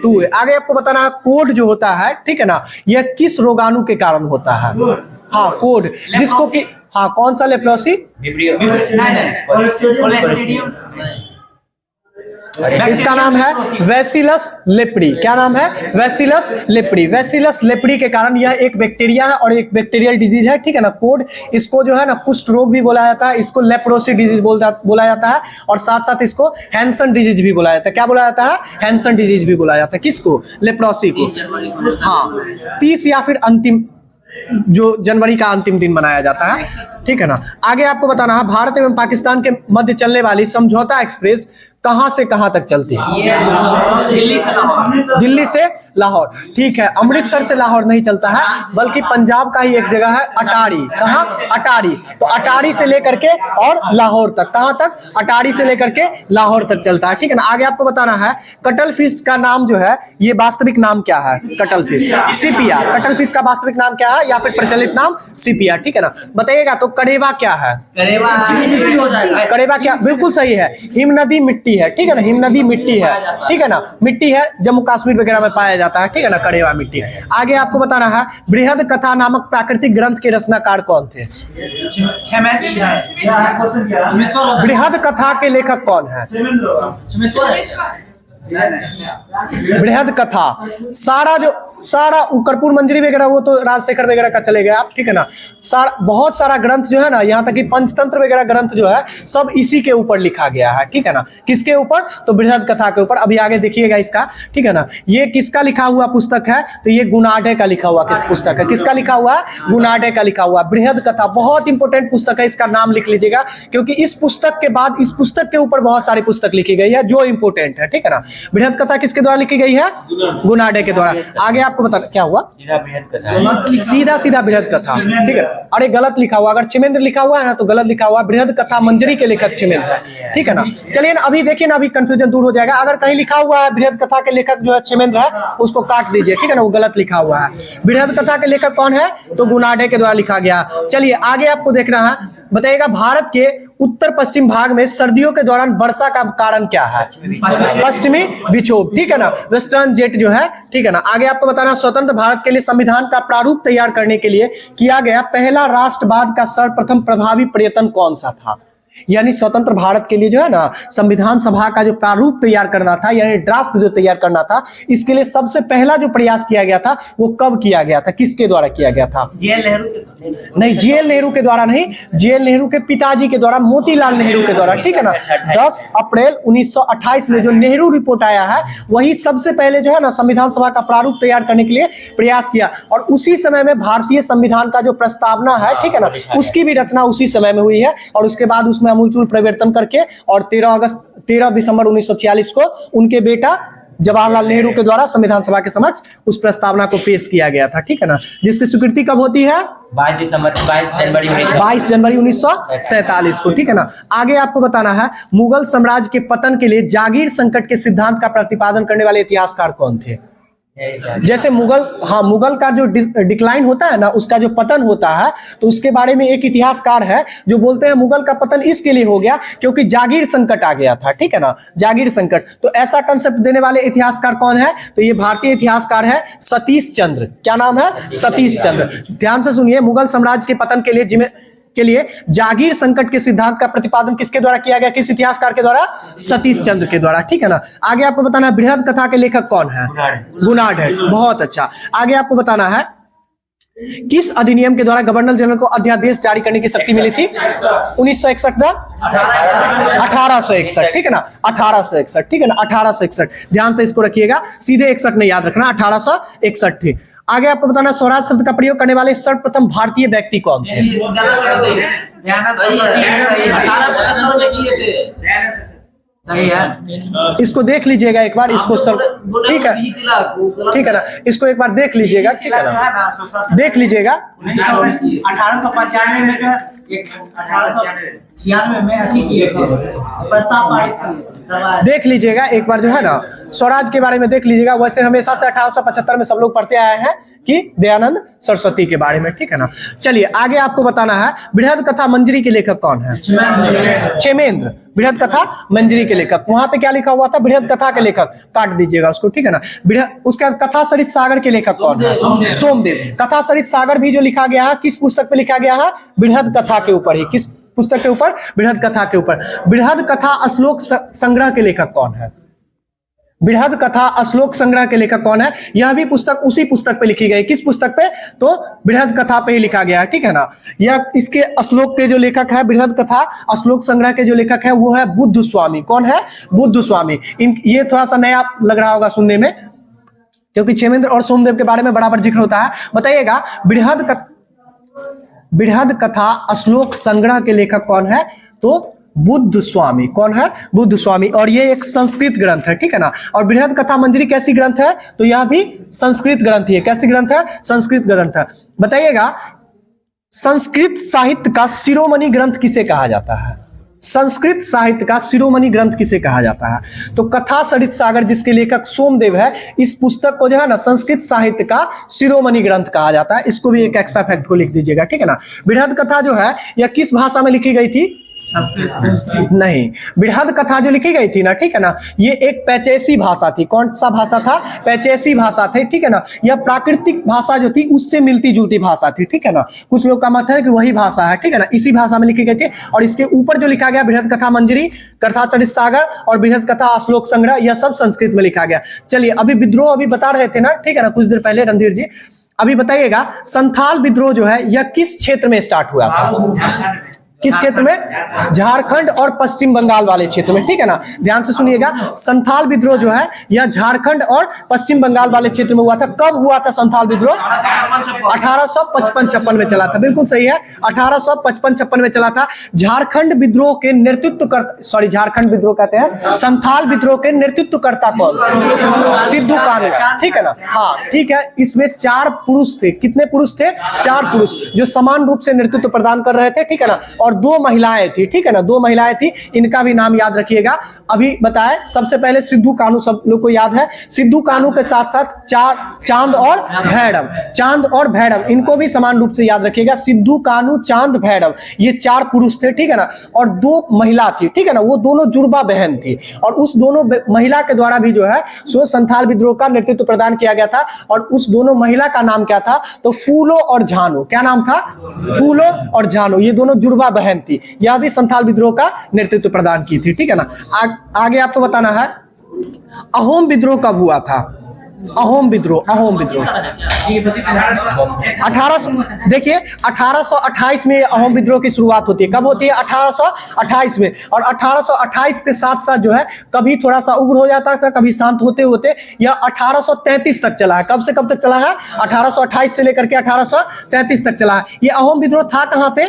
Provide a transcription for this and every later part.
To है। आगे आपको बताना है कोड जो होता है, ठीक है ना, यह किस रोगाणु के कारण होता है। हाँ कोड, जिसको कि हाँ कौन सा लेप्रोसी, इसका नाम है बैसिलस लेप्री। क्या नाम है, बैसिलस लेप्री। बैसिलस लेप्री के कारण यह एक बैक्टीरिया है और एक बैक्टीरियल डिजीज है, ठीक है ना। कोड, इसको जो है ना कुष्ठ रोग भी बोला जाता है, इसको लेप्रोसी डिजीज बोला जाता है और साथ साथ इसको हैंसन डिजीज भी बोला जाता है। क्या बोला जाता है, हैंसन डिजीज भी बोला जाता है। किसको, लेप्रोसी को। हाँ 30 या फिर अंतिम जो जनवरी का अंतिम दिन मनाया जाता है, ठीक है ना। आगे आपको बताना है भारत एवं पाकिस्तान के मध्य चलने वाली समझौता एक्सप्रेस कहां से कहां तक चलती है। दिल्ली से लाहौर, ठीक है। अमृतसर से लाहौर नहीं चलता है, बल्कि पंजाब का ही एक जगह है अटारी। कहां, अटारी। तो अटारी से लेकर के और लाहौर तक, कहां तक, अटारी से लेकर के लाहौर तक चलता है, ठीक है ना। आगे आपको बताना है कटल फिश का नाम जो है, ये वास्तविक नाम क्या है, कटल फिश, सीपिया। कटल फिश का वास्तविक नाम क्या है या फिर प्रचलित नाम सीपिया, ठीक है ना। बताइएगा तो कड़ेवा क्या है, कड़ेवा क्या, बिल्कुल सही है, हिमनदी मिट्टी है, ठीक है ना। हिमनदी मिट्टी है, ठीक है ना, मिट्टी है, जम्मू कश्मीर वगैरह में पाया जाता है, ठीक है ना, कड़ेवा मिट्टी। आगे आपको बताना है बृहद कथा नामक प्राकृतिक ग्रंथ के रचनाकार कौन थे। बृहद कथा के लेखक कौन है, बृहद कथा। सारा कर्पूर मंजरी वगैरह वो तो राजशेखर वगैरह का चले गए आप, ठीक है ना। बहुत सारा ग्रंथ जो है ना, यहाँ तक कि पंचतंत्र वगैरह ग्रंथ जो है सब इसी के ऊपर लिखा गया है, ठीक है ना। किसके ऊपर, तो बृहद कथा के ऊपर। अभी आगे देखिएगा इसका, ठीक है ना। ये किसका लिखा हुआ पुस्तक है, तो ये गुनाढे का लिखा हुआ किस पुस्तक है, किसका लिखा हुआ है, गुनाढे का लिखा हुआ बृहद कथा। बहुत इंपॉर्टेंट पुस्तक है, इसका नाम लिख लीजिएगा, क्योंकि इस पुस्तक के बाद इस पुस्तक के ऊपर बहुत सारी पुस्तक लिखी गई है जो इंपॉर्टेंट है, ठीक है ना। बृहद कथा किसके द्वारा लिखी गई है, गुनाढे के द्वारा। आगे आपको बता क्या हुआ, सीधा सीधा बृहद कथा, ठीक है। अरे गलत लिखा हुआ, अगर छिमेंद्र लिखा हुआ है ना तो गलत लिखा हुआ, बृहद कथा मंजरी के लेखक छिमेंद्र है, ठीक है ना। चलिए ना अभी देखिए ना, अभी कंफ्यूजन दूर हो जाएगा। अगर कहीं लिखा हुआ है बृहद कथा के लेखक जो है छिमेंद्र है, उसको काट दीजिए, ठीक है ना, वो गलत लिखा हुआ है। बृहद कथा के लेखक कौन है, तो गुनाढे के द्वारा लिखा गया। चलिए आगे आपको देखना है, बताइएगा भारत के उत्तर पश्चिम भाग में सर्दियों के दौरान वर्षा का कारण क्या है, पश्चिमी विक्षोभ, ठीक है ना, वेस्टर्न जेट जो है, ठीक है ना। आगे आपको बताना स्वतंत्र भारत के लिए संविधान का प्रारूप तैयार करने के लिए किया गया पहला राष्ट्रवाद का सर्वप्रथम प्रभावी प्रयत्न कौन सा था। यानी स्वतंत्र भारत के लिए जो है ना संविधान सभा का जो प्रारूप तैयार करना था, यानी ड्राफ्ट जो तैयार करना था, इसके लिए सबसे पहला जो प्रयास किया गया था वो कब किया गया था, किसके द्वारा किया गया था, जेएल नेहरू के नहीं, जेएल नेहरू के द्वारा नहीं, जेएल नेहरू के पिताजी के द्वारा, मोतीलाल नेहरू के द्वारा, ठीक है ना। 10 अप्रैल 1928 में जो नेहरू रिपोर्ट आया है, वही सबसे पहले जो है ना संविधान सभा का प्रारूप तैयार करने के लिए प्रयास किया। और उसी समय में भारतीय संविधान का जो प्रस्तावना है, ठीक है ना, उसकी भी रचना उसी समय में हुई है। और उसके बाद उसमें अमूलचूल परिवर्तन करके और 13 दिसंबर 1946 को उनके बेटा जवाहरलाल नेहरू के द्वारा संविधान सभा के समक्ष उस प्रस्तावना को पेश किया गया था, ठीक है ना। जिसकी स्वीकृति कब होती है, 22 जनवरी 1947 को, ठीक है ना। आगे आपको बताना है मुगल साम्राज्य के पतन के लिए जागीर संकट के सिद्धांत का प्रतिपादन करने वाले इतिहासकार कौन थे। जैसे मुगल का जो डिक्लाइन होता है ना, उसका जो पतन होता है, तो उसके बारे में एक इतिहासकार है जो बोलते हैं मुगल का पतन इसके लिए हो गया क्योंकि जागीर संकट आ गया था, ठीक है ना, जागीर संकट। तो ऐसा कंसेप्ट देने वाले इतिहासकार कौन है, तो ये भारतीय इतिहासकार है सतीश चंद्र। क्या नाम है, सतीश चंद्र। ध्यान से सुनिए, मुगल साम्राज्य के पतन के लिए जागीर संकट के सिद्धांत का प्रतिपादन किसके द्वारा किया गया, किस इतिहासकार के द्वारा, सतीश चंद्र के द्वारा, ठीक है ना। आगे आपको बताना है बृहद कथा के लेखक कौन है, गुनाढे। बहुत अच्छा। आगे आपको बताना है किस अधिनियम के द्वारा गवर्नर जनरल को अध्यादेश जारी करने की शक्ति मिली थी, 1961 ना, 1861, ठीक है ना, 1861, ठीक है ना, 1861। ध्यान से इसको रखिएगा, सीधे 61 नहीं याद रखना, 1861 थी। आगे आपको बताना स्वराज शब्द का प्रयोग करने वाले सर्वप्रथम भारतीय व्यक्ति कौन थे। इसको देख लीजिएगा एक बार, इसको सब ठीक है, ठीक है ना, इसको एक बार देख लीजिएगा, ठीक है ना, देख लीजिएगा। 1895 में जो है 1896 में अच्छी किए थे प्रस्ताव पारित किए, देख लीजिएगा एक बार जो है ना, स्वराज के बारे में देख लीजिएगा। वैसे हमेशा से 1875 में सब लोग पढ़ते आए हैं, कि दयानंद सरस्वती के बारे में, ठीक है ना। चलिए आगे आपको बताना है बृहद कथा मंजरी के लेखक कौन है? क्षेमेंद्र। बृहद कथा मंजरी के लेखक, वहां पे क्या लिखा हुआ था? बृहद कथा के लेखक, काट दीजिएगा उसको, ठीक है ना। उसके बाद कथा सरित सागर के लेखक कौन है? सोमदेव। कथा सरित सागर भी जो लिखा गया है किस पुस्तक पे लिखा गया है? बृहद कथा के ऊपर ही। किस पुस्तक के ऊपर? बृहद कथा के ऊपर। बृहद कथा श्लोक संग्रह के लेखक कौन है? बृहद कथा श्लोक संग्रह के लेखक कौन है? यह भी पुस्तक उसी पुस्तक पे लिखी गई। किस पुस्तक पे? तो बृहद कथा पे ही लिखा गया है, ठीक है ना। यह इसके श्लोक के जो लेखक है, बृहद कथा श्लोक संग्रह के जो लेखक है वो है बुद्ध स्वामी। कौन है? बुद्ध स्वामी। ये थोड़ा सा नया लग रहा होगा सुनने में, क्योंकि क्षेमेंद्र और सोमदेव के बारे में बराबर जिक्र होता है। बताइएगा बृहद कथा श्लोक संग्रह के लेखक कौन है? तो बुद्ध स्वामी। कौन है? बुद्ध स्वामी। और ये एक संस्कृत ग्रंथ है, ठीक है ना। और बृहद कथा मंजरी कैसी ग्रंथ है? तो यह भी संस्कृत ग्रंथ ही है। कैसी ग्रंथ है? संस्कृत ग्रंथ है। बताइएगा संस्कृत साहित्य का शिरोमणि ग्रंथ किसे कहा जाता है? संस्कृत साहित्य का शिरोमणि ग्रंथ किसे कहा जाता है? तो कथा सरित सागर जिसके लेखक सोमदेव है, इस पुस्तक को जो है ना संस्कृत साहित्य का शिरोमणि ग्रंथ कहा जाता है। इसको भी एक एक्स्ट्रा फैक्ट को लिख दीजिएगा, ठीक है ना। बृहद कथा जो है यह किस भाषा में लिखी गई थी? नहीं, बृहद कथा जो लिखी गई थी ना, ठीक है ना, ये एक पैचेसी भाषा थी। कौन सा भाषा था? पैचेसी भाषा थी, ठीक है ना। यह प्राकृतिक भाषा जो थी उससे मिलती जुलती भाषा थी, ठीक है ना। कुछ लोग का मत है कि वही भाषा है, ठीक है ना। इसी भाषा में लिखी गई थी। और इसके ऊपर जो लिखा गया बृहद कथा मंजरी, कथा सरित सागर और बृहद कथा श्लोक संग्रह, यह सब संस्कृत में लिखा गया। चलिए अभी विद्रोह अभी बता रहे थे ना, ठीक है ना, कुछ देर पहले रणधीर जी। अभी बताइएगा संथाल विद्रोह जो है यह किस क्षेत्र में स्टार्ट हुआ था? किस क्षेत्र में? झारखंड और पश्चिम बंगाल वाले क्षेत्र में, ठीक है ना। ध्यान से सुनिएगा, संथाल विद्रोह जो है यह झारखंड और पश्चिम बंगाल वाले क्षेत्र में हुआ था। कब हुआ था संथाल विद्रोह? 1855-56 में चला था। बिल्कुल सही है, 1855-56 में चला था। झारखंड विद्रोह के झारखंड विद्रोह कहते हैं, संथाल विद्रोह के नेतृत्वकर्ता कौन? सिद्धू कान्हू, ठीक है ना। हाँ ठीक है, इसमें 4 पुरुष थे। कितने पुरुष थे? 4 पुरुष जो समान रूप से नेतृत्व प्रदान कर रहे थे, ठीक है ना। और 2 महिलाएं थी, ठीक है ना। 2 महिलाएं थी, इनका भी नाम याद रखिएगा। अभी बताए सबसे पहले सिद्धू कान्हू, सब लोग को याद है। सिद्धू कान्हू के साथ साथ चांद और भैरव, चांद और भैरव, इनको भी समान रूप से याद रखिएगा। सिद्धू कान्हू, चांद, भैरव, ये 4 पुरुष थे, ठीक है ना। और 2 महिला थी, ठीक है ना। वो दोनों जुड़वा बहन थी। और उस दोनों महिला के द्वारा भी जो है सो संथाल विद्रोह का नेतृत्व प्रदान किया गया था। और उस दोनों महिला का नाम क्या था? तो फूलो और झानो। क्या नाम था? फूलो और झानो। ये दोनों जुड़वा बहन थी। यह भी संथाल विद्रोह का नेतृत्व प्रदान की थी, ठीक है ना। आगे आपको बताना है अहोम विद्रोह कब हुआ था? अहोम विद्रोह 1828 में अहोम विद्रोह की शुरुआत होती है। कब होती है? 1828 में। और 1828 के साथ साथ जो है कभी थोड़ा सा उग्र हो जाता था, कभी शांत होते होते यह 1833 तक चला है। कब से कब तक चला है? 1828 से लेकर के 1833 तक चला है। ये अहोम विद्रोह था कहाँ पे?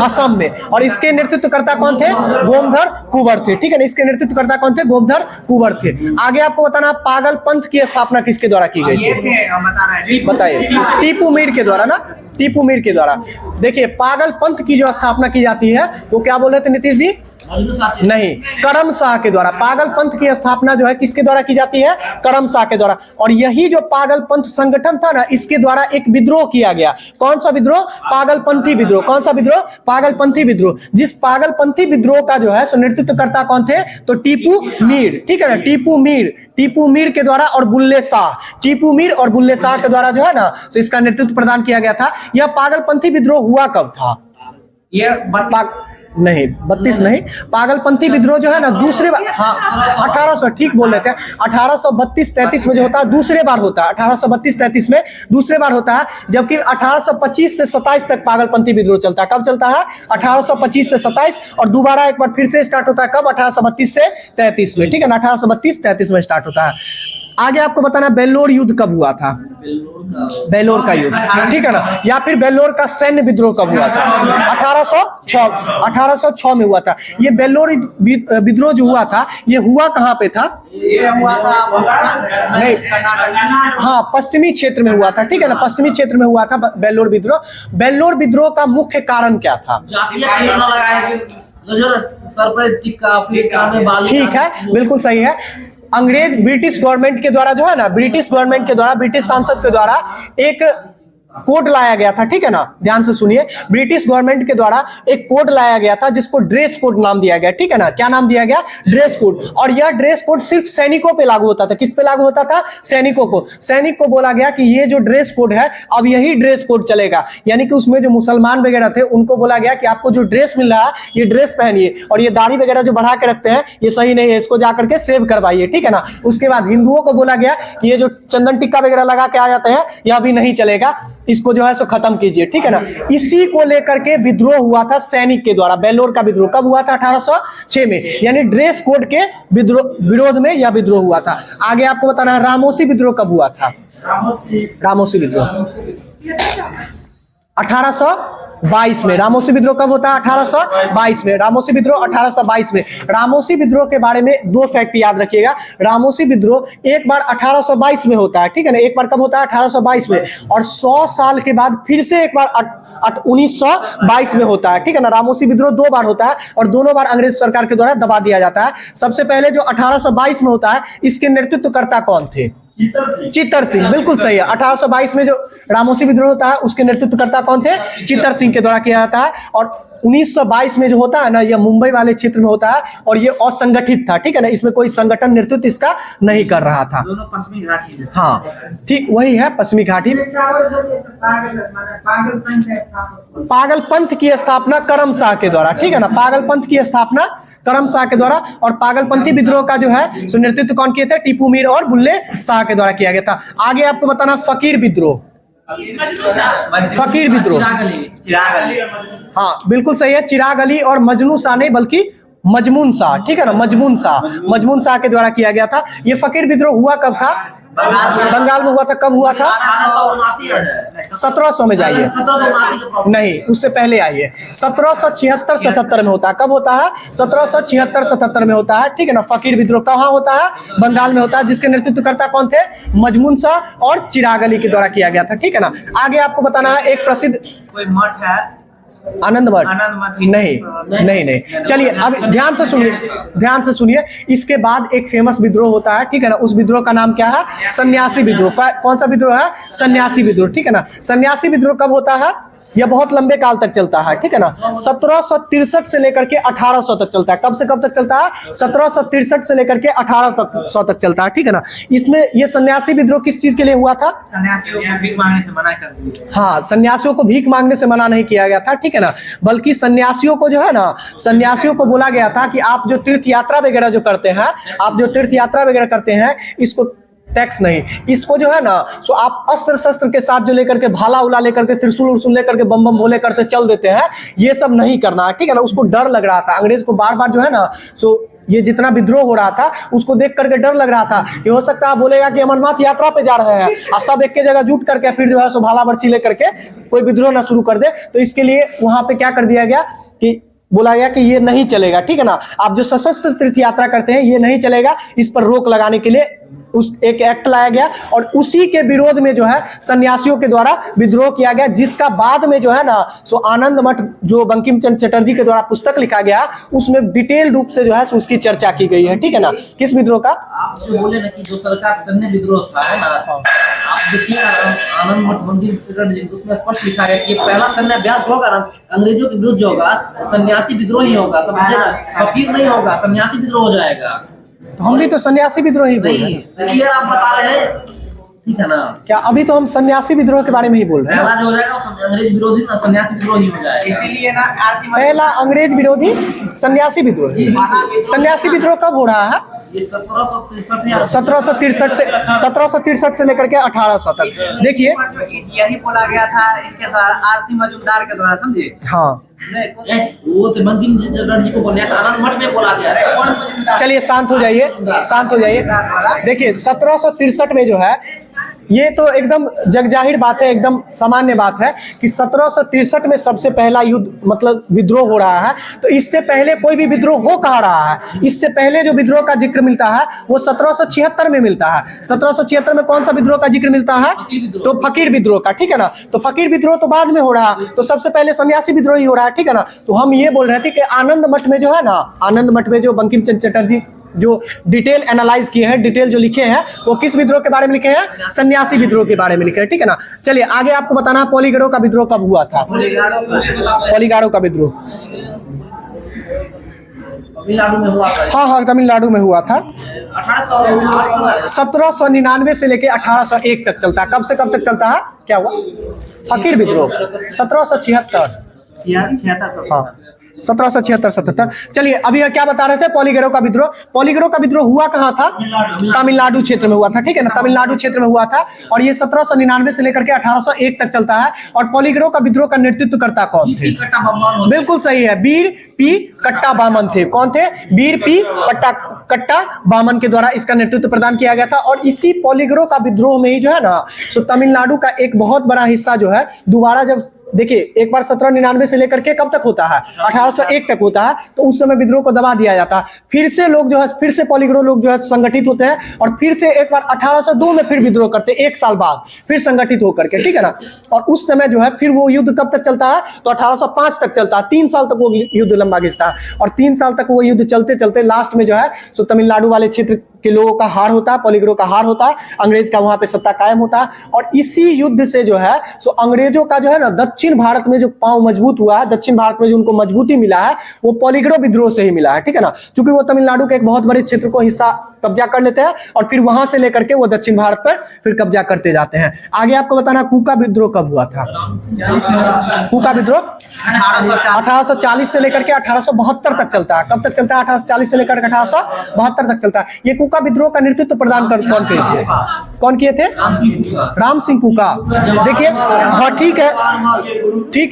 असम में। और इसके नेतृत्वकर्ता कौन थे? गोमधर कुंवर थे, ठीक है ना। इसके नेतृत्वकर्ता कौन थे? गोमधर कुंवर थे। आगे आपको बताना पागल पंथ की स्थापना किसके द्वारा की गई थी? बताइए। टीपू मीर के द्वारा ना, टीपू मीर के द्वारा। देखिए पागल पंथ की जो स्थापना की जाती है वो क्या बोल रहे थे नीतीश जी? नहीं, करम शाह के द्वारा। पागल पंथ की स्थापना जो है किसके द्वारा की जाती है? करम शाह के द्वारा। और यही जो पागल पंथ संगठन था ना, इसके द्वारा एक विद्रोह किया गया। कौन सा विद्रोह? पागलपंथी विद्रोह। कौन सा विद्रोह? पागलपंथी विद्रोह। जिस पागलपंथी विद्रोह का जो है सो नेतृत्वकर्ता कौन थे? तो टीपू मीर, ठीक है ना। टीपू मीर के द्वारा और बुल्ले शाह, टीपू मीर और बुल्ले शाह के द्वारा जो है ना तो इसका नेतृत्व प्रदान किया गया था। यह पागलपंथी विद्रोह हुआ कब था? ये नहीं 32 नहीं, पागलपंथी विद्रोह जो है ना दूसरे बार, हाँ 1800, ठीक बोल रहे थे, 1832-33 में जो होता है दूसरे बार होता है। 1832-33 में दूसरे बार होता है। जबकि 1825 से 27 तक पागलपंथी विद्रोह चलता है। कब चलता है? 1825 से 27। और दोबारा एक बार फिर से स्टार्ट होता है कब? 1832 से 33 में, ठीक है ना। 1832-33 में स्टार्ट होता है। आगे आपको बताना बेल्लोर युद्ध कब हुआ था? बेल्लोर का युद्ध, ठीक है ना। या फिर बेल्लोर का सैन्य विद्रोह कब हुआ था? 1806 में हुआ था। ये बेल्लोर विद्रोह जो हुआ था ये हुआ कहाँ पे था? ये हुआ था नहीं, हाँ पश्चिमी क्षेत्र में हुआ था, ठीक है ना। पश्चिमी क्षेत्र में हुआ था बेल्लोर विद्रोह। बेल्लोर विद्रोह का मुख्य कारण क्या था? ठीक है, बिल्कुल सही है। अंग्रेज ब्रिटिश गवर्नमेंट के द्वारा जो है ना, ब्रिटिश गवर्नमेंट के द्वारा, ब्रिटिश सांसद के द्वारा एक कोड लाया गया था, ठीक है ना, ध्यान से सुनिए। ब्रिटिश गवर्नमेंट के द्वारा एक कोड लाया गया था जिसको ड्रेस कोड नाम दिया गया, ठीक है ना। क्या नाम दिया गया? Dress code. और यह ड्रेस कोड सिर्फ सैनिकों पे लागू होता था। किस पे लागू होता था? सैनिकों को। सैनिक को बोला गया कि ये जो ड्रेस कोड है अब यही ड्रेस कोड चलेगा, यानी कि उसमें जो मुसलमान वगैरह थे उनको बोला गया कि आपको जो ड्रेस मिल रहा है ये ड्रेस पहनिए, और ये दाढ़ी वगैरह जो बढ़ा के रखते हैं ये सही नहीं है, इसको जाकर के सेव करवाइए, ठीक है ना। उसके बाद हिंदुओं को बोला गया कि ये जो चंदन टिक्का वगैरह लगा के आ जाते हैं यह भी नहीं चलेगा, इसको जो है सो खत्म कीजिए, ठीक है ना। इसी को लेकर के विद्रोह हुआ था सैनिक के द्वारा। बेलोर का विद्रोह कब हुआ था? 1806 में, यानी ड्रेस कोड के विरोध में यह विद्रोह हुआ था। आगे आपको बताना है रामोसी विद्रोह कब हुआ था? रामोसी विद्रोह 1822 में। रामोसी विद्रोह कब होता है? 1822 में। रामोसी विद्रोह 1822 में। रामोसी विद्रोह के बारे में दो फैक्ट याद रखिएगा। रामोसी विद्रोह एक बार 1822 में होता है, ठीक है ना। एक बार कब होता है? 1822 में। और 100 साल के बाद फिर से एक बार 1922 में होता है, ठीक है ना। रामोसी विद्रोह दो बार होता है और दोनों बार अंग्रेज सरकार के द्वारा दबा दिया जाता है। सबसे पहले जो 1822 में होता है इसके नेतृत्वकर्ता कौन थे? चित्तर सिंह, बिल्कुल सही है। 1822 में जो रामोसी विद्रोह होता है उसके नेतृत्वकर्ता कौन थे? चित्तर सिंह के द्वारा किया जाता है। और 1922 में जो होता है ना यह मुंबई वाले क्षेत्र में होता है और ये असंगठित था, ठीक है ना। इसमें कोई संगठन नेतृत्व इसका नहीं कर रहा था। दोनों पश्चिमी घाटी। हाँ ठीक वही है, पश्चिमी घाटी। पागल पंथ की स्थापना करम शाह के द्वारा, ठीक है ना। पागल पंथ की स्थापना करम शाह के द्वारा। और पागलपंथी विद्रोह का जो है सो नेतृत्व कौन किए थे? टीपू मीर और बुल्ले शाह के द्वारा किया गया था। आगे आपको बताना फकीर विद्रोह। फकीर विद्रोह, चिराग अली। हाँ बिल्कुल सही है। चिराग अली और मजनू शाह नहीं बल्कि मजमून शाह, ठीक है ना। मजमून शाह के द्वारा किया गया था। ये फकीर विद्रोह हुआ कब था? बंगाल में हुआ था। कब हुआ था? 1700 में जाइए, नहीं उससे पहले आइए। 1776-77 में होता है। कब होता है? 1776-77 में होता है, ठीक है ना। फकीर विद्रोह कहाँ होता है? बंगाल में होता है, जिसके नेतृत्वकर्ता कौन थे? मजमून शाह और चिराग अली के द्वारा किया गया था, ठीक है ना। आगे आपको बताना है एक प्रसिद्ध कोई मठ है, आनंद मठ। नहीं। चलिए अब ध्यान से सुनिए। इसके बाद एक फेमस विद्रोह होता है, ठीक है ना। उस विद्रोह का नाम क्या है? सन्यासी विद्रोह। कौन सा विद्रोह है? सन्यासी विद्रोह, ठीक है ना। सन्यासी विद्रोह कब होता है? यह बहुत लंबे काल तक चलता है, ठीक है ना। 1763 से लेकर के 1800 तक चलता है। कब से कब तक चलता है? 1763 से लेकर के 1800 तक चलता है, ठीक है ना। इसमें यह सन्यासी विद्रोह किस चीज के लिए हुआ था? सन्यासियों को भीख मांगने से मना कर दिया। हाँ, सन्यासियों को भीख मांगने से मना नहीं किया गया था, ठीक है ना। बल्कि सन्यासियों को जो है ना, सन्यासियों को बोला गया था कि आप जो तीर्थ यात्रा वगैरह जो करते हैं, इसको टैक्स नहीं, इसको जो है ना सो आप अस्त्र शस्त्र के साथ जो लेकर के भाला उला लेकर के त्रिशूल उर्सूल लेकर के बम बम भोले करते चल देते हैं, ये सब नहीं करना है, ठीक है ना। उसको डर लग रहा था, अंग्रेज को बार बार जो है ना सो ये जितना विद्रोह हो रहा था उसको देख करके डर लग रहा था कि हो सकता है बोलेगा कि अमरनाथ यात्रा पे जा रहे हैं और सब एक के जगह जुट करके फिर जो है सो भाला बर्ची लेकर के कोई विद्रोह ना शुरू कर दे। तो इसके लिए वहां पे क्या कर दिया गया कि बोला गया कि ये नहीं चलेगा, ठीक है ना। आप जो सशस्त्र तीर्थ यात्रा करते हैं ये नहीं चलेगा, इस पर रोक लगाने के लिए उस एक एक्ट लाया गया और उसी के विरोध में जो है सन्यासियों के द्वारा विद्रोह किया गया, जिसका बाद में जो है ना सो आनंद मठ जो बंकिम चंद्र चटर्जी के द्वारा पुस्तक लिखा गया उसमें डिटेल रूप से जो है उसकी चर्चा की गई है, ठीक है ना। किस विद्रोह का? आप जो बोले ना कि जो सरकार सैन्य विद्रोह था है ना, आप देखिए आनंद मठ बंकिम चटर्जी उसमें स्पष्ट लिखा है कि पहला सैन्य अभ्यास होगा ना अंग्रेजों के विरुद्ध होगा, सन्यासी विद्रोह ही होगा, समझे ना। फकीर नहीं होगा, सन्यासी विद्रोह हो जाएगा। तो हम भी तो सन्यासी विद्रोह ही बोल रहे हैं, क्लियर आप बता रहे हैं, ठीक है ना। क्या अभी तो हम सन्यासी विद्रोह के बारे में ही बोल रहे हैं। पहला जो हो जाएगा वो अंग्रेज विरोधी ना सन्यासी विद्रोह ही हो जाएगा, इसीलिए ना पहला अंग्रेज विरोधी सन्यासी विद्रोह। सन्यासी विद्रोह कब हो रहा है? 1763 से लेकर के 1800 तक। देखिए यही बोला गया था इनके आरसी मजूमदार के द्वारा, समझे। हाँ वो तो बंकिम चटर्जी को बोलने आनंद मठ में बोला गया। चलिए शांत हो जाइए। देखिए 1763 में जो है ये तो एकदम जगजाहिर बात है, एकदम सामान्य बात है कि 1763 में सबसे पहला युद्ध मतलब विद्रोह हो रहा है। तो इससे पहले कोई भी विद्रोह हो कहाँ रहा है? इससे पहले जो विद्रोह का जिक्र मिलता है वो 1776 में मिलता है। 1776 में कौन सा विद्रोह का जिक्र मिलता है? तो फकीर विद्रोह का, ठीक है ना। तो फकीर विद्रोह तो बाद में हो रहा है, तो सबसे पहले सन्यासी विद्रोह ही हो रहा है, ठीक है ना। तो हम ये बोल रहे थे कि आनंद मठ में जो है ना, आनंद मठ में जो बंकिम चंद्र चटर्जी जो डिटेल एनालाइज किए हैं, डिटेल जो लिखे हैं वो किस विद्रोह के बारे में लिखे हैं? सन्यासी विद्रोह के बारे में लिखे हैं, ठीक है ना। चलिए आगे आपको बताना है पॉलीगढ़ों का विद्रोह कब हुआ था। पॉलीगढ़ों का विद्रोह तमिलनाडु में हुआ था। हाँ, तमिलनाडु में हुआ था। 1800 1799 से लेके 1801 तक चलता है। कब से कब तक चलता है? क्या हुआ? फकीर विद्रोह 1776। हाँ 1776-77। चलिए अभी क्या बता रहे थे? पॉलीगढ़ों का विद्रोह। पॉलीगढ़ों का विद्रोह हुआ कहाँ था? तमिलनाडु क्षेत्र में हुआ था, ठीक है ना। तमिलनाडु क्षेत्र में हुआ था और ये 1799 से लेकर के 1801 तक चलता है। और पॉलीगढ़ों का विद्रोह का नेतृत्व करता कौन थे? बिल्कुल सही है, वीर पी कट्टा बामन थे। कौन थे? वीर पी कट्टा बामन के द्वारा इसका नेतृत्व प्रदान किया गया था। और इसी पॉलीगढ़ों का विद्रोह में ही जो है ना, सो तमिलनाडु का एक बहुत बड़ा हिस्सा जो है दोबारा जब देखिए एक बार 1799 से लेकर के कब तक होता है? 1801 तक होता है। तो उस समय विद्रोह को दबा दिया जाता है। फिर से लोग जो है, फिर से पॉलीगढ़ लोग जो है संगठित होते हैं और फिर से एक बार 1802 में फिर विद्रोह करते हैं, 1 साल बाद फिर संगठित होकर के, ठीक है ना। और उस समय जो है फिर वो युद्ध कब तक चलता है? तो 1805 तक चलता है। 3 साल तक वो युद्ध लंबा खिंचता है और 3 साल तक वो युद्ध चलते चलते लास्ट में जो है सो तमिलनाडु वाले क्षेत्र के लोगों का हार होता है, पॉलीगढ़ों का हार होता है, अंग्रेज का वहां पे सत्ता कायम होता है। और इसी युद्ध से जो है सो अंग्रेजों का जो है ना दक्षिण भारत में जो पांव मजबूत हुआ है, दक्षिण भारत में जो उनको मजबूती मिला है वो पॉलीगढ़ विद्रोह से ही मिला है, ठीक है ना। क्योंकि वो तमिलनाडु के एक बहुत बड़े क्षेत्र को हिस्सा कब्जा कर लेते हैं और फिर वहां से लेकर के वो दक्षिण भारत पर फिर कब्जा करते जाते हैं। आगे आपको बताना कूका विद्रोह कब हुआ था? कूका विद्रोह 1840 से लेकर के 1872 तक चलता है। कब तक चलता है? 1840 से लेकर 1872 तक चलता है। ये कूका विद्रोह का नेतृत्व प्रदान कर कौन किए थे? कौन किए थे? राम सिंह कूका। देखिए हाँ ठीक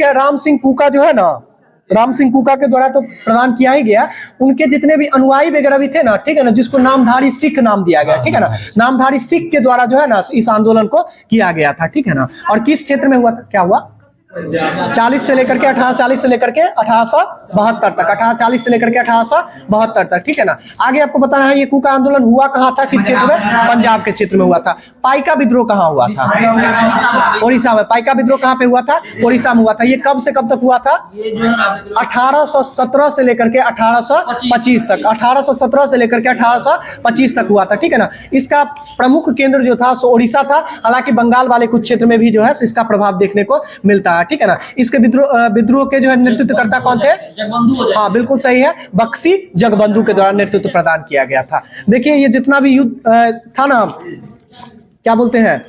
है, राम सिंह कूका जो है ना, राम सिंह कूका के द्वारा तो प्रदान किया ही गया। उनके जितने भी अनुयायी वगैरह भी थे ना, ठीक है ना, जिसको नामधारी सिख नाम दिया गया, ठीक है ना, नामधारी सिख के द्वारा जो है ना इस आंदोलन को किया गया था, ठीक है ना। और किस क्षेत्र में हुआ था? क्या हुआ? 1840 से लेकर के 1872 तक, 1840 से लेकर के 1872 तक, ठीक है ना। आगे आपको बताना है ये कूका आंदोलन हुआ कहाँ था, किस क्षेत्र में? पंजाब के क्षेत्र में हुआ था। पाइका विद्रोह कहाँ हुआ था? ओडिशा में। पाइका विद्रोह कहाँ पे हुआ था? ओडिशा में हुआ था। ये कब से कब तक हुआ था? 1817 से लेकर के 1825 तक, 1817 से लेकर के 1825 तक हुआ था, ठीक है ना। इसका प्रमुख केंद्र जो था सो ओडिशा था। हालांकि बंगाल वाले कुछ क्षेत्र में भी जो है इसका प्रभाव देखने को मिलता है, ठीक है ना। इसके विद्रोह के जो है नेतृत्व करता कौन थे? हाँ बिल्कुल सही है, बक्सी जगबंधु के द्वारा नेतृत्व प्रदान किया गया था। देखिए ये जितना भी युद्ध था ना, क्या बोलते हैं,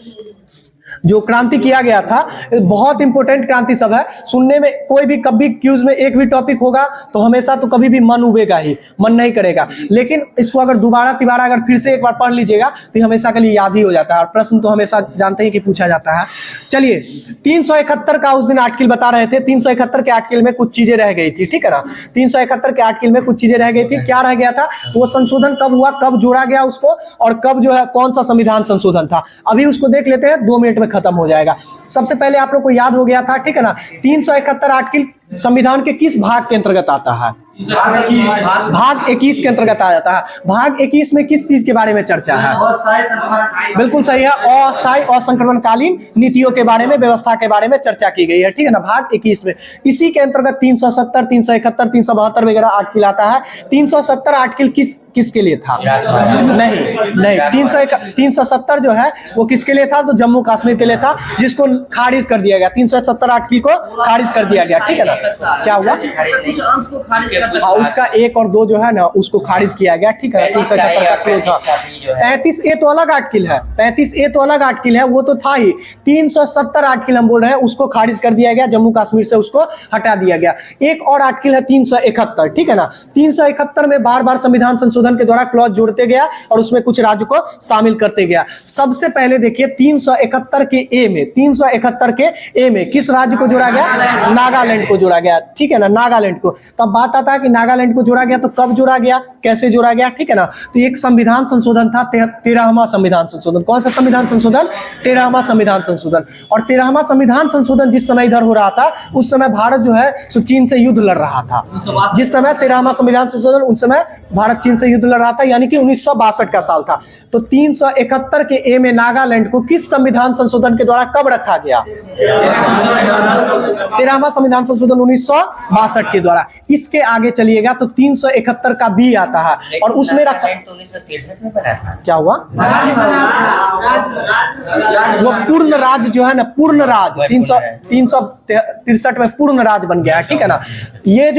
जो क्रांति किया गया था, बहुत इंपॉर्टेंट क्रांति सब है। सुनने में कोई भी कभी क्यूज में एक भी टॉपिक होगा तो हमेशा तो कभी भी मन उबेगा ही, मन नहीं करेगा। लेकिन इसको अगर दोबारा तिबारा अगर फिर से एक बार पढ़ लीजिएगा तो हमेशा के लिए याद ही हो जाता है। और प्रश्न तो हमेशा जानते हैं कि पूछा जाता है। चलिए 371 का उस दिन आर्टिकल बता रहे थे। 371 के आर्टिकल में कुछ चीजें रह गई थी, ठीक है ना। 371 के आर्टिकल में कुछ चीजें रह गई थी। क्या रह गया था? वो संशोधन कब हुआ, कब जोड़ा गया उसको, और कब जो है कौन सा संविधान संशोधन था, अभी उसको देख लेते हैं, 2 मिनट में खत्म हो जाएगा। सबसे पहले आप लोग को याद हो गया था, ठीक है ना। 371 आर्टिकल संविधान के किस भाग के अंतर्गत आता है? भाग 21 के अंतर्गत आ जाता है। भाग 21 में किस चीज के बारे में चर्चा है? बिल्कुल सही है, अस्थायी और संक्रमणकालीन नीतियों के बारे में, व्यवस्था के बारे में चर्चा की गई है, ठीक है ना, भाग 21 में। इसी के अंतर्गत 370, 371, 372 वगैरह आर्टिकल आता है। 370 आर्टिकल किसके लिए था? नहीं 370 जो है वो किसके लिए था? तो जम्मू कश्मीर के लिए था, जिसको खारिज कर दिया गया। 370 आर्टिकल को खारिज कर दिया गया, ठीक है ना। क्या हुआ? उसका 1 और 2 जो है ना उसको खारिज किया गया, ठीक है। 371 का क्लोज था। 35A तो अलग आर्टिकल है, 35A तो अलग आर्टिकल है, वो तो था ही। 370 आर्टिकल हम बोल रहे हैं उसको खारिज कर दिया गया, जम्मू कश्मीर से उसको हटा दिया गया। एक और आर्टिकल है 371, ठीक है ना। 371 में बार बार संविधान संशोधन के द्वारा क्लॉज जोड़ते गया और उसमें कुछ राज्य को शामिल करते गया। सबसे पहले देखिए 371 के ए में, 371 के ए में किस राज्य को जोड़ा गया? नागालैंड को जोड़ा गया, ठीक है ना, नागालैंड को। तब बात आता है कि नागालैंड को जोड़ा गया, तो कब जोड़ा गया, कैसे जोड़ा गया, ठीक है ना। तो एक संविधान संशोधन था, 13वां संविधान संशोधन। कौन सा संविधान संशोधन? 13वां संविधान संशोधन। और 13वां संविधान संशोधन जिस समय इधर हो रहा था उस समय भारत जो है चीन से युद्ध लड़ रहा था। जिस समय 13वां संविधान संशोधन, उस समय भारत चीन से युद्ध लड़ रहा था, यानी कि 1962 का साल था। तो 371 के ए में नागालैंड को किस संविधान संशोधन के द्वारा कब रखा गया? 13वां संविधान संशोधन 1962 के द्वारा। इसके आगे चलिएगा तो 371 का बी आता जाता है और उसमें रखा। 1963 में बना था। क्या हुआ? वो पूर्ण राज जो है ना, पूर्ण राज 363 में पूर्ण राज बन गया है, ठीक है ना। ये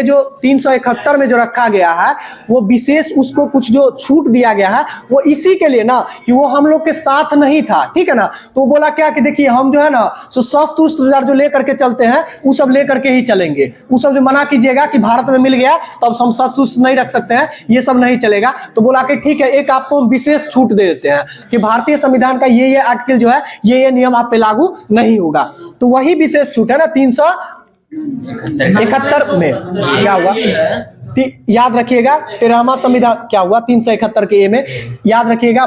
जो 371 में जो रखा गया है वो विशेष उसको कुछ जो छूट दिया गया है वो इसी के लिए ना कि वो हम लोग के साथ नहीं था, ठीक है ना। तो बोला क्या कि देखिए हम जो है ना सो शस्त्र उस्त्र जो लेकर के चलते हैं वो सब लेकर के ही चलेंगे। वो सब जो मना कीजिएगा कि भारत में मिल गया तो अब हम शस्त्र उस्त्र नहीं रख सकते हैं, ये सब नहीं चलेगा। तो बोला कि ठीक है एक आपको विशेष छूट दे देते हैं कि भारतीय संविधान का ये आर्टिकल जो है ये नियम आप पे लागू नहीं होगा। तो वही विशेष छूट है ना 371 में। क्या हुआ? याद रखिएगा 13वां संविधान क्या हुआ 371 के ए में, याद रखिएगा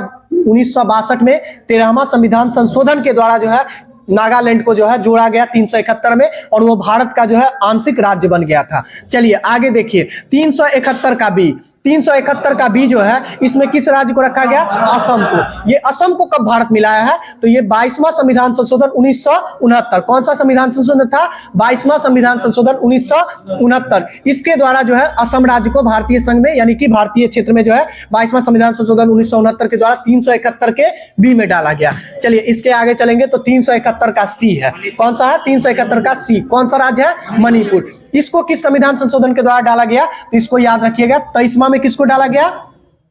1962 में 13वां संविधान संशोधन के द्वारा जो है नागालैंड को जो है जोड़ा गया 371 में और वो भारत का जो है आंशिक राज्य बन गया था। चलिए आगे देखिए 371 का बी, 371 का बी जो है इसमें किस राज्य को रखा गया? असम को। ये असम को कब भारत मिलाया है? तो ये 22वां संविधान संशोधन 1969। कौन सा संविधान संशोधन था? 22वां संविधान संशोधन 1969। इसके द्वारा जो है असम राज्य को भारतीय संघ में यानी कि भारतीय क्षेत्र में जो है 22वां संविधान संशोधन 1969 के द्वारा 371 के बी में डाला गया। चलिए इसके आगे चलेंगे तो 371 का सी है। कौन सा है? 371 का सी। कौन सा राज्य है? मणिपुर। इसको किस संविधान संशोधन के द्वारा डाला गया? तो इसको याद रखिएगा 23वां में किसको डाला गया?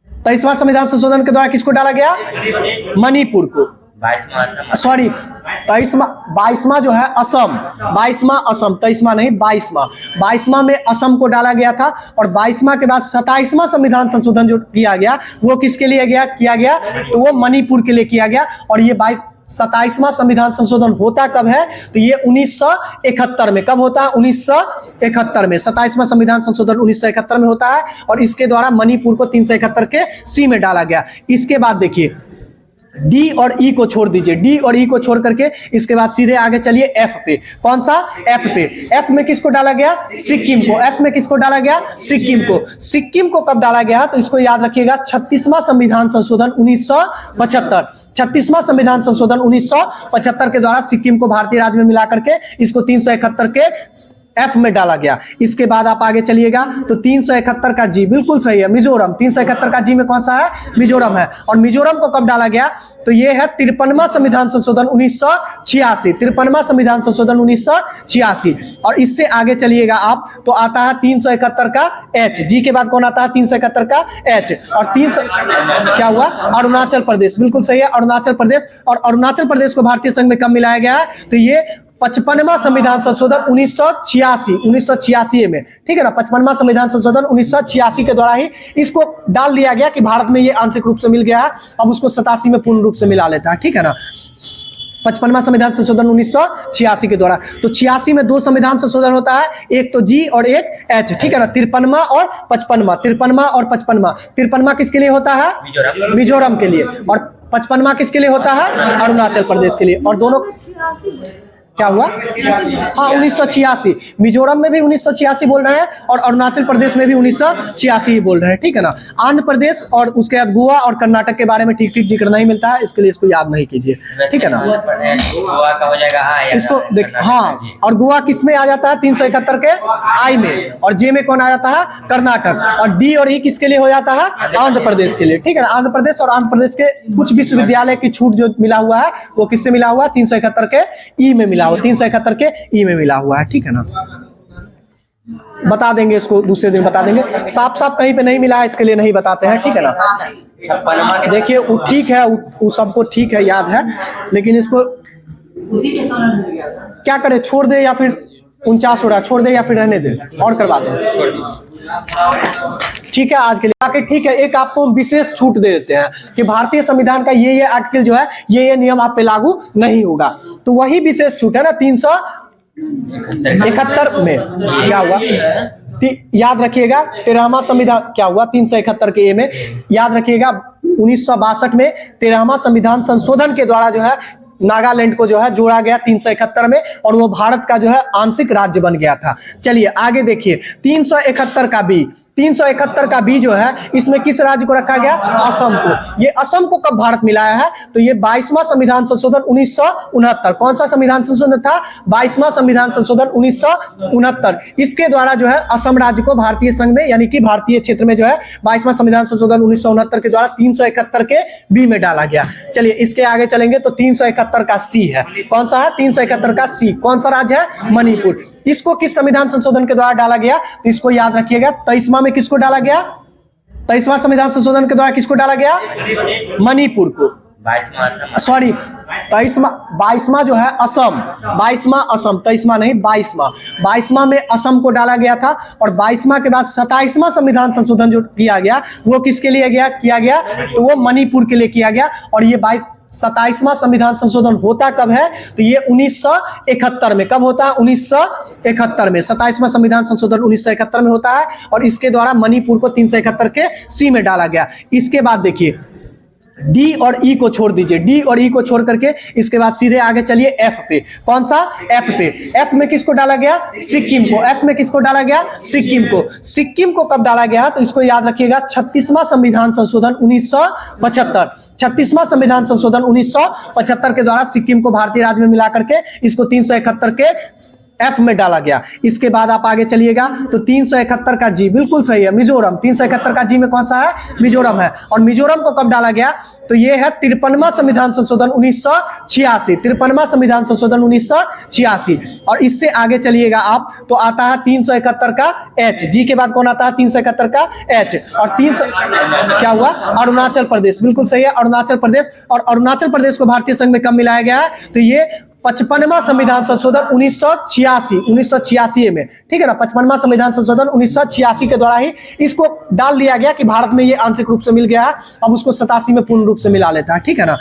23वां संविधान संशोधन के द्वारा किसको डाला गया? मणिपुर को। 22वां जो है असम, 22वां असम, 23वां नहीं 22वां में असम को डाला गया था। और 22वां के बाद 27वां संविधान संशोधन जो किया गया वो किसके लिए किया गया? तो वो मणिपुर के लिए किया गया। और ये 27वां संविधान संशोधन होता कब है? तो ये 1971 में। कब होता है? 1971 में। 27वां संविधान संशोधन 1971 में होता है और इसके द्वारा मणिपुर को 371 के सी में डाला गया। इसके बाद देखिए डी और ई को छोड़ दीजिए, डी और ई को छोड़ करके इसके बाद सीधे आगे चलिए एफ पे। कौन सा? एफ पे। एफ में किसको डाला गया? सिक्किम को। एफ में किसको डाला गया? सिक्किम को। सिक्किम को कब डाला गया? तो इसको याद रखिएगा 36वां संविधान संशोधन 1975। 36वां संविधान संशोधन 1975 के द्वारा सिक्किम को भारतीय राज्य में मिला करके इसको 371 के एफ में डाला गया। इसके बाद आप आगे चलिएगा तो 371 का जी बिल्कुल सही है, मिजोरम। 371 का जी में कौन सा है? मिजोरम है। और मिजोरम को कब डाला गया? तो ये है 53वां संविधान संशोधन 1986। 53वां संविधान संशोधन 1986। और इससे आगे चलिएगा आप तो आता है 371 का एच। जी के बाद कौन आता है? 371 का एच। और 300 क्या हुआ? अरुणाचल प्रदेश। बिल्कुल सही है, अरुणाचल प्रदेश। और अरुणाचल प्रदेश को भारतीय संघ में कब मिलाया गया है? तो ये 55वां संविधान संशोधन 1986 में, ठीक है ना। 55वां संविधान संशोधन 1986 के द्वारा ही इसको डाल दिया गया कि भारत में ये आंशिक रूप से मिल गया है, अब उसको 87 में पूर्ण रूप से मिला लेता है, ठीक है ना। 55वां संविधान संशोधन 1986 के द्वारा। तो 86 में दो संविधान संशोधन होता है, एक तो जी और एक एच, ठीक है ना। 53वां और 55वां, 53वां और 55वां। 53वां किसके लिए होता है? मिजोरम के लिए। और 55वां किसके लिए होता है? अरुणाचल प्रदेश के लिए। और दोनों क्या हुआ? हाँ 1986। मिजोरम में भी 1986 बोल रहे हैं और अरुणाचल प्रदेश में भी 1986 ही बोल रहे हैं, ठीक है ना। आंध्र प्रदेश और उसके बाद गोवा और कर्नाटक के बारे में ठीक ठीक जिक्र नहीं मिलता है, इसके लिए इसको याद नहीं कीजिए, ठीक है ना। गोवा का हो जाएगा इसको देख, हाँ। और गोवा किस में आ जाता है? 371 के आई में। और जे में कौन आ जाता है? कर्नाटक। और डी और ई किसके लिए हो जाता है? आंध्र प्रदेश के लिए, ठीक है ना। आंध्र प्रदेश और आंध्र प्रदेश के कुछ विश्वविद्यालय की छूट जो मिला हुआ है वो किससे मिला हुआ है? 371 के ई में मिला हुआ, 371 के ई में मिला हुआ है, ठीक है ना। बता देंगे इसको, दूसरे दिन बता देंगे। साफ साफ कहीं पे नहीं मिला है इसके लिए नहीं बताते हैं, ठीक है ना। देखिए वो ठीक है, वो सबको ठीक है, याद है, लेकिन इसको क्या करे? छोड़ दे या फिर 49 हो रहा, छोड़ दे या फिर रहने दे और करवा दे, ठीक है। आज के लिए ठीक है, एक आपको विशेष छूट दे देते हैं कि भारतीय संविधान का ये आर्टिकल जो है ये नियम आप पे लागू नहीं होगा। तो वही विशेष छूट है ना 371 में। क्या हुआ? याद रखिएगा 13वां संविधान क्या हुआ? 371 के ए में। याद रखिएगा 1962 में 13वां संविधान संशोधन के द्वारा जो है नागालैंड को जो है जोड़ा गया 371 में और वो भारत का जो है आंशिक राज्य बन गया था। चलिए आगे देखिए 371 का बी। 371 का बी जो है इसमें किस राज्य को रखा गया? असम को। ये असम को कब भारत मिलाया है? तो ये 22वां संविधान संशोधन 1969। कौन सा संविधान संशोधन था? 22वां संविधान संशोधन 1969। इसके द्वारा जो है असम राज्य को भारतीय संघ में यानी कि भारतीय क्षेत्र में जो है 22वां संविधान संशोधन 1969 के द्वारा 371 के बी में डाला गया। चलिए इसके आगे चलेंगे तो 371 का सी है। कौन सा है? 371 का सी। कौन सा राज्य है? मणिपुर। इसको किस संविधान संशोधन के द्वारा डाला गया? तो इसको याद रखिएगा, 23वां में किसको डाला गया? 23वां संविधान संशोधन के द्वारा किसको डाला गया? मणिपुर को। 22वां जो है असम, 22वां असम, 23वां नहीं 22वां में असम को डाला गया था। और 22वां के बाद 27वां संविधान संशोधन जो किया गया वो किसके लिए किया गया? तो वो मणिपुर के लिए किया गया। और ये 27वां संविधान संशोधन होता कब है? तो ये 1971 में। कब होता है? 1971 में। 27वां संविधान संशोधन 1971 में होता है और इसके द्वारा मणिपुर को 371 के सी में डाला गया। इसके बाद देखिए डी और ई को छोड़ दीजिए, डी और ई को छोड़ करके इसके बाद सीधे आगे चलिए एफ पे। कौन सा? एफ पे। एफ में किसको डाला गया? सिक्किम को। एफ में किसको डाला गया? सिक्किम को। सिक्किम को कब डाला गया? तो इसको याद रखिएगा, 36वां संविधान संशोधन 1975। 36वां संविधान संशोधन 1975 के द्वारा सिक्किम को भारतीय राज्य में मिला करके इसको 371 के एफ में डाला गया। इसके बाद आप आगे चलिएगा तो 371 का जी बिल्कुल सही है, मिजोरम। 371 का जी में कौन सा है? मिजोरम है। और मिजोरम को कब डाला गया? तो ये है 53वां संविधान संशोधन 1986। 53वां संविधान संशोधन 1986। और इससे आगे चलिएगा आप तो आता है 371 का एच। जी के बाद कौन आता है? 371 का एच। और 300 क्या हुआ? अरुणाचल प्रदेश। बिल्कुल सही है, अरुणाचल प्रदेश। और अरुणाचल प्रदेश को भारतीय संघ में कब मिलाया गया है? तो ये 55वां संविधान संशोधन 1986 में, ठीक है ना। 55वां संविधान संशोधन 1986 के द्वारा ही इसको डाल दिया गया कि भारत में ये आंशिक रूप से मिल गया है, अब उसको 87 में पूर्ण रूप से मिला लेता है, ठीक है ना।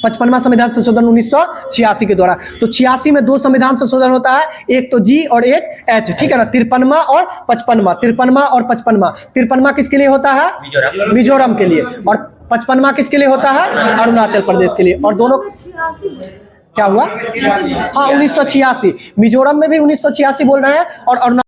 55वां संविधान संशोधन 1986 के द्वारा। तो 86 में 2 संविधान संशोधन होता है, एक तो जी और एक एच, ठीक है ना। 53वां और 55वां। 53वां और 55वां। 53वां किसके लिए होता है? मिजोरम के लिए। और 55वां किसके लिए होता है? अरुणाचल प्रदेश के लिए। और दोनों क्या हुआ? हाँ 1986। मिजोरम में भी 1986 बोल रहे हैं और